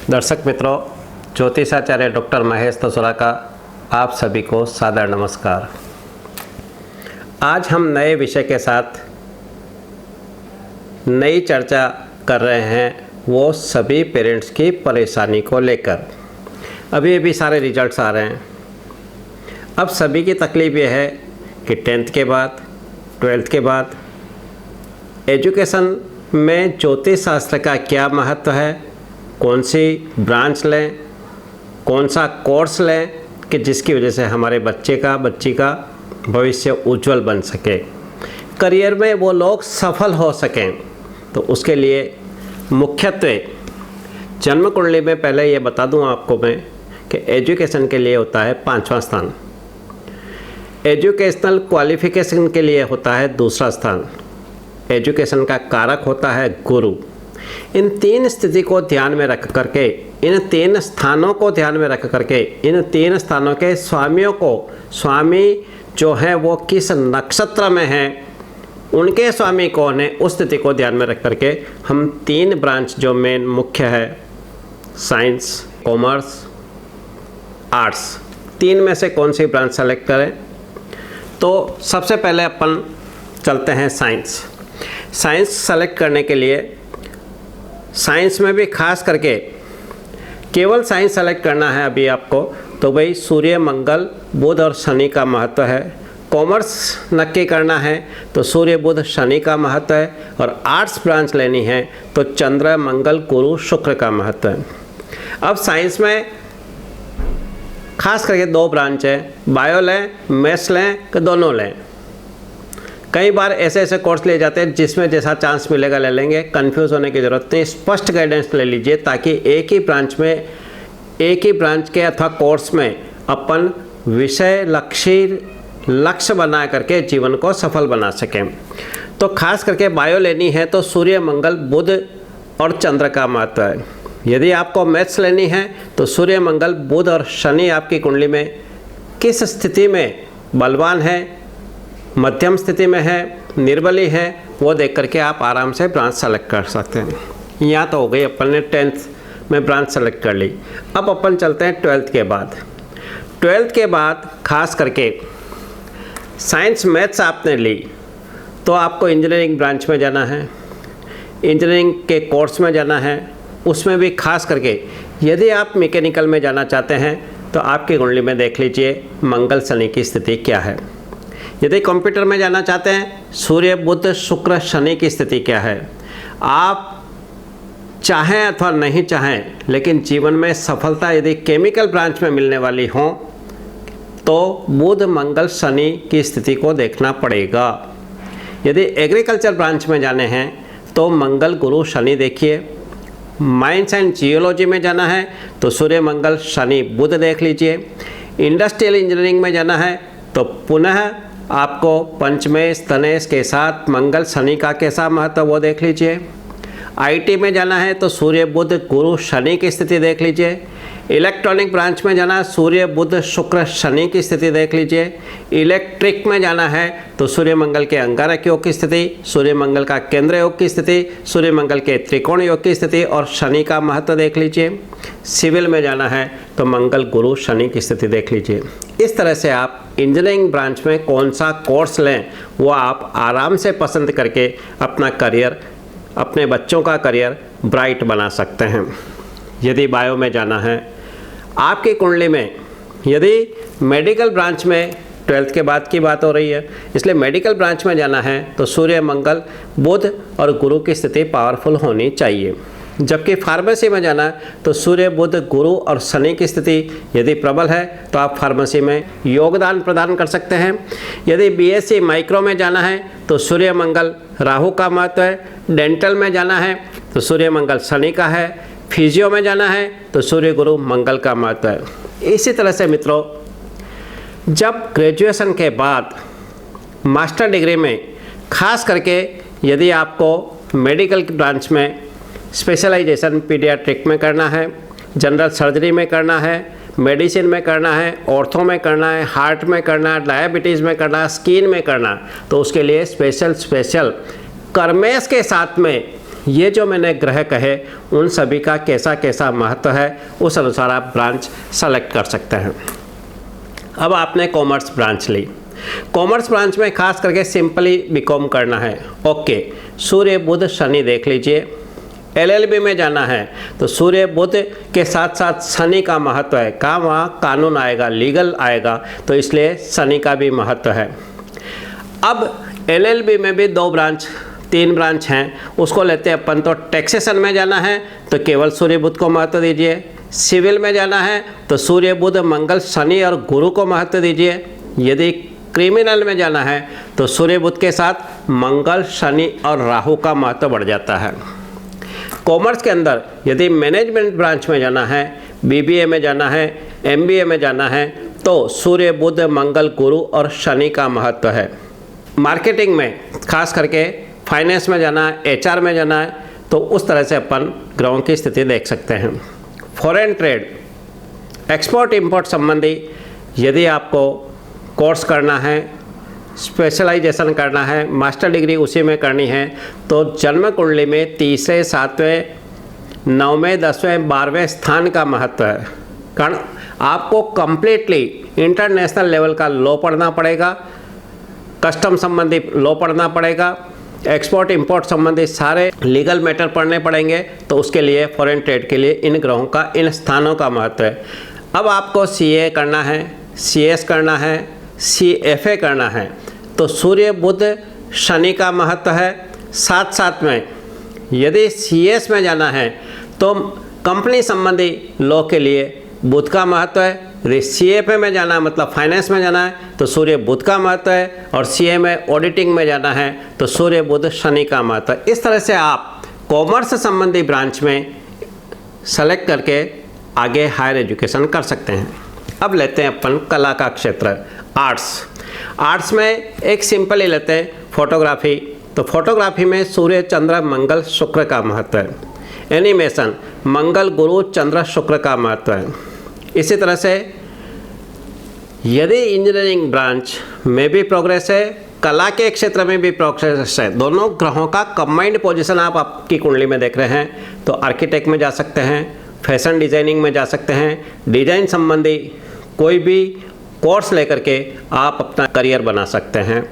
दर्शक मित्रों, ज्योतिषाचार्य डॉक्टर महेश तसोरा का आप सभी को सादर नमस्कार। आज हम नए विषय के साथ नई चर्चा कर रहे हैं, वो सभी पेरेंट्स की परेशानी को लेकर। अभी सारे रिजल्ट्स आ रहे हैं। अब सभी की तकलीफ़ ये है कि 10th के बाद, 12th के बाद एजुकेशन में ज्योतिष शास्त्र का क्या महत्व है, कौन सी ब्रांच लें, कौन सा कोर्स लें कि जिसकी वजह से हमारे बच्ची का भविष्य उज्जवल बन सके, करियर में वो लोग सफल हो सकें। तो उसके लिए मुख्यत्वे जन्म कुंडली में पहले ये बता दूं आपको मैं कि एजुकेशन के लिए होता है 5वां स्थान, एजुकेशनल क्वालिफिकेशन के लिए होता है 2रा स्थान, एजुकेशन का कारक होता है गुरु। इन 3 स्थिति को ध्यान में रख करके, इन 3 स्थानों को ध्यान में रख करके, इन 3 स्थानों के स्वामियों को, स्वामी जो है वो किस नक्षत्र में हैं, उनके स्वामी कौन है, उस स्थिति को ध्यान में रख करके हम 3 ब्रांच जो मेन मुख्य है, साइंस, कॉमर्स, आर्ट्स, 3 में से कौन सी ब्रांच सेलेक्ट करें। तो सबसे पहले अपन चलते हैं साइंस। साइंस सेलेक्ट करने के लिए साइंस में भी खास करके केवल साइंस सेलेक्ट करना है अभी आपको, तो भाई सूर्य, मंगल, बुध और शनि का महत्व है। कॉमर्स नक्की करना है तो सूर्य, बुध, शनि का महत्व है। और आर्ट्स ब्रांच लेनी है तो चंद्र, मंगल, गुरु, शुक्र का महत्व है। अब साइंस में खास करके 2 ब्रांच है, बायो लें, मैथ्स लें कि दोनों लें। कई बार ऐसे कोर्स लिए जाते हैं जिसमें जैसा चांस मिलेगा ले लेंगे, कंफ्यूज होने की ज़रूरत नहीं। स्पष्ट गाइडेंस ले लीजिए ताकि एक ही ब्रांच के अथवा कोर्स में अपन विषय लक्ष्य बना करके जीवन को सफल बना सकें। तो खास करके बायो लेनी है तो सूर्य, मंगल, बुध और चंद्र का महत्व है। यदि आपको मैथ्स लेनी है तो सूर्य, मंगल, बुध और शनि आपकी कुंडली में किस स्थिति में बलवान है, मध्यम स्थिति में है, निर्बली है, वो देख करके आप आराम से ब्रांच सेलेक्ट कर सकते हैं। यहाँ तो हो गई, अपन ने 10th में ब्रांच सेलेक्ट कर ली। अब अपन चलते हैं 12th के बाद। 12th के बाद खास करके साइंस, मैथ्स आपने ली तो आपको इंजीनियरिंग ब्रांच में जाना है, इंजीनियरिंग के कोर्स में जाना है। उसमें भी खास करके यदि आप मैकेनिकल में जाना चाहते हैं तो आपकी कुंडली में देख लीजिए मंगल, शनि की स्थिति क्या है। यदि कंप्यूटर में जाना चाहते हैं, सूर्य, बुध, शुक्र, शनि की स्थिति क्या है। आप चाहें अथवा नहीं चाहें, लेकिन जीवन में सफलता यदि केमिकल ब्रांच में मिलने वाली हो तो बुध, मंगल, शनि की स्थिति को देखना पड़ेगा। यदि एग्रीकल्चर ब्रांच में जाने हैं तो मंगल, गुरु, शनि देखिए। माइंस एंड जियोलॉजी में जाना है तो सूर्य, मंगल, शनि, बुध देख लीजिए। इंडस्ट्रियल इंजीनियरिंग में जाना है तो पुनः आपको पंचमेश, तनेश के साथ मंगल, शनि का कैसा महत्व वो देख लीजिए। आईटी में जाना है तो सूर्य, बुध, गुरु, शनि की स्थिति देख लीजिए। इलेक्ट्रॉनिक ब्रांच में जाना है, सूर्य, बुध, शुक्र, शनि की स्थिति देख लीजिए। इलेक्ट्रिक में जाना है तो सूर्य, मंगल के अंगारक योग की स्थिति, सूर्य, मंगल का केंद्र योग की स्थिति, सूर्य, मंगल के त्रिकोण योग की स्थिति और शनि का महत्व देख लीजिए। सिविल में जाना है तो मंगल, गुरु, शनि की स्थिति देख लीजिए। इस तरह से आप इंजीनियरिंग ब्रांच में कौन सा कोर्स लें वो आप आराम से पसंद करके अपना करियर, अपने बच्चों का करियर ब्राइट बना सकते हैं। यदि बायो में जाना है, आपकी कुंडली में यदि मेडिकल ब्रांच में 12th के बाद की बात हो रही है, इसलिए मेडिकल ब्रांच में जाना है तो सूर्य, मंगल, बुध और गुरु की स्थिति पावरफुल होनी चाहिए। जबकि फार्मेसी में जाना है तो सूर्य, बुध, गुरु और शनि की स्थिति यदि प्रबल है तो आप फार्मेसी में योगदान प्रदान कर सकते हैं। यदि बीएससी माइक्रो में जाना है तो सूर्य, मंगल, राहु का महत्व है। डेंटल में जाना है तो सूर्य, मंगल, शनि का है। फिजियो में जाना है तो सूर्य, गुरु, मंगल का महत्व है। इसी तरह से मित्रों, जब ग्रेजुएशन के बाद मास्टर डिग्री में खास करके यदि आपको मेडिकल ब्रांच में स्पेशलाइजेशन पीडियाट्रिक में करना है, जनरल सर्जरी में करना है, मेडिसिन में करना है, ऑर्थो में करना है, हार्ट में करना है, डायबिटीज़ में करना है, स्किन में करना है, तो उसके लिए स्पेशल कर्मेश के साथ में ये जो मैंने ग्रह कहे उन सभी का कैसा कैसा महत्व है उस अनुसार आप ब्रांच सेलेक्ट कर सकते हैं। अब आपने कॉमर्स ब्रांच ली, कॉमर्स ब्रांच में खास करके सिंपली बीकॉम करना है। ओके, सूर्य बुध शनि देख लीजिए। एलएलबी में जाना है तो सूर्य बुध के साथ साथ शनि का महत्व है, कहाँ वहाँ कानून आएगा, लीगल आएगा, तो इसलिए शनि का भी महत्व है। अब एलएलबी में भी 3 ब्रांच हैं, उसको लेते हैं अपन। तो टैक्सेशन में जाना है तो केवल सूर्य बुध को महत्व दीजिए। सिविल में जाना है तो सूर्य बुध मंगल शनि और गुरु को महत्व दीजिए। यदि क्रिमिनल में जाना है तो सूर्य बुध के साथ मंगल शनि और राहु का महत्व बढ़ जाता है। कॉमर्स के अंदर यदि मैनेजमेंट ब्रांच में जाना है, बीबीए में जाना है, एमबीए में जाना है तो सूर्य बुध मंगल गुरु और शनि का महत्व है। मार्केटिंग में खास करके फाइनेंस में जाना है, एचआर में जाना है, तो उस तरह से अपन ग्रहों की स्थिति देख सकते हैं। फॉरेन ट्रेड, एक्सपोर्ट इंपोर्ट संबंधी यदि आपको कोर्स करना है, स्पेशलाइजेशन करना है, मास्टर डिग्री उसी में करनी है, तो जन्म कुंडली में 3, 7, 9, 10, 12वें स्थान का महत्व है। कारण आपको कम्प्लीटली इंटरनेशनल लेवल का लॉ पढ़ना पड़ेगा, कस्टम संबंधी लॉ पढ़ना पड़ेगा, एक्सपोर्ट इंपोर्ट संबंधी सारे लीगल मैटर पढ़ने पड़ेंगे। तो उसके लिए फॉरेन ट्रेड के लिए इन ग्रहों का, इन स्थानों का महत्व है। अब आपको सीए करना है, सीएस करना है, सीएफए करना है, तो सूर्य बुध शनि का महत्व है। साथ साथ में यदि सीएस में जाना है तो कंपनी संबंधी लॉ के लिए बुध का महत्व है। यदि सीएफए में जाना है मतलब फाइनेंस में जाना है तो सूर्य बुध का महत्व है। और सीए में ऑडिटिंग में जाना है तो सूर्य बुध शनि का महत्व है। इस तरह से आप कॉमर्स संबंधी ब्रांच में सेलेक्ट करके आगे हायर एजुकेशन कर सकते हैं। अब लेते हैं अपन कला का क्षेत्र, आर्ट्स में एक सिंपल ही लेते हैं फोटोग्राफी। तो फोटोग्राफी में सूर्य चंद्र मंगल शुक्र का महत्व है। एनिमेशन मंगल गुरु चंद्र शुक्र का महत्व है। इसी तरह से यदि इंजीनियरिंग ब्रांच में भी प्रोग्रेस है, कला के क्षेत्र में भी प्रोग्रेस है, दोनों ग्रहों का कंबाइंड पोजीशन आप आपकी कुंडली में देख रहे हैं, तो आर्किटेक्ट में जा सकते हैं, फैशन डिजाइनिंग में जा सकते हैं, डिजाइन संबंधी कोई भी कोर्स लेकर के आप अपना करियर बना सकते हैं,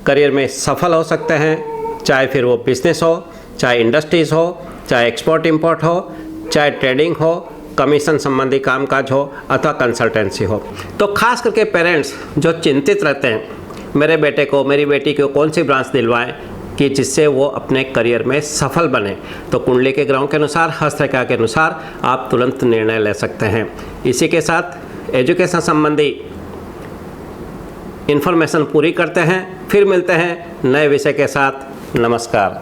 करियर में सफल हो सकते हैं। चाहे फिर वो बिजनेस हो, चाहे इंडस्ट्रीज़ हो, चाहे एक्सपोर्ट इंपोर्ट हो, चाहे ट्रेडिंग हो, कमीशन संबंधी कामकाज हो अथवा कंसल्टेंसी हो। तो खास करके पेरेंट्स जो चिंतित रहते हैं, मेरे बेटे को, मेरी बेटी को कौन सी ब्रांच दिलवाएं कि जिससे वो अपने करियर में सफल बने, तो कुंडली के ग्रहों के अनुसार, हस्तरेखा के अनुसार आप तुरंत निर्णय ले सकते हैं। इसी के साथ एजुकेशन संबंधी इन्फॉर्मेशन पूरी करते हैं। फिर मिलते हैं नए विषय के साथ। नमस्कार।